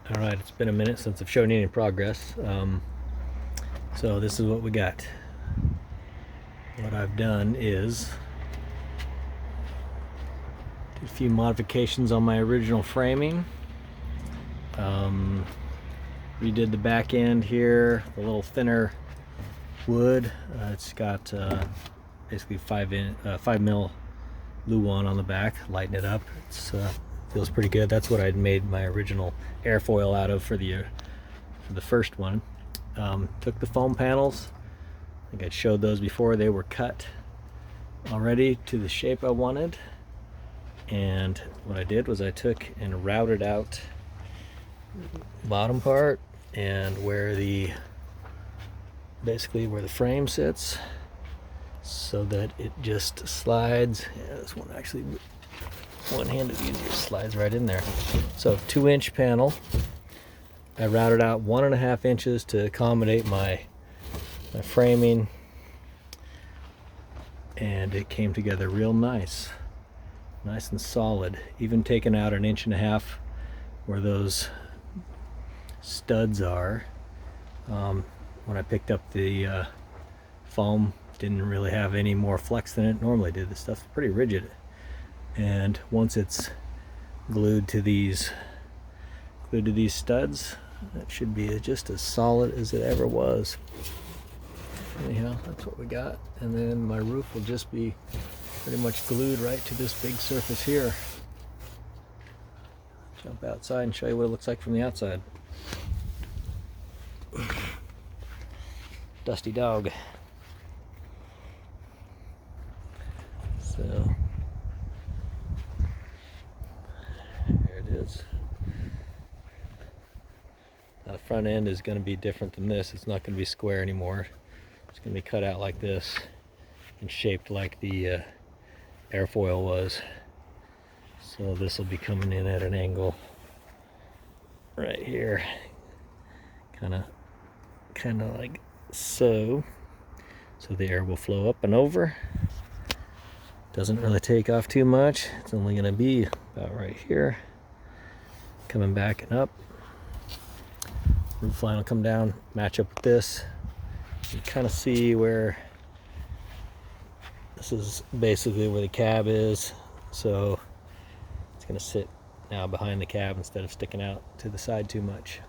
Alright, it's been a minute since I've shown you any progress. So this is what we got. What I've done is did a few modifications on my original framing. Redid the back end here, a little thinner wood. It's got basically 5 mil Luan on the back, lighten it up. It's feels pretty good. That's what I'd made my original airfoil out of for the first one. Took the foam panels. I think I showed those before. They were cut already to the shape I wanted. And what I did was I took and routed out the bottom part and basically where the frame sits, so that it just slides. Yeah, this one actually one-handed easier, slides right in there. So 2-inch panel. I routed out 1.5 inches to accommodate my framing, and it came together real nice and solid. Even taking out 1.5 inches where those studs are. When I picked up the foam, didn't really have any more flex than it normally did. This stuff's pretty rigid, and once it's glued to these studs, that should be just as solid as it ever was. Anyhow, that's what we got. And then my roof will just be pretty much glued right to this big surface here. Jump outside and show you what it looks like from the outside. Dusty dog. So there it is. Now the front end is going to be different than this. It's not going to be square anymore. It's going to be cut out like this and shaped like the airfoil was. So this will be coming in at an angle right here, kind of like so the air will flow up and over. Doesn't really take off too much. It's only going to be about right here, coming back and up. Roof line will come down, match up with this. You kind of see where this is basically where the cab is, so it's going to sit now behind the cab instead of sticking out to the side too much.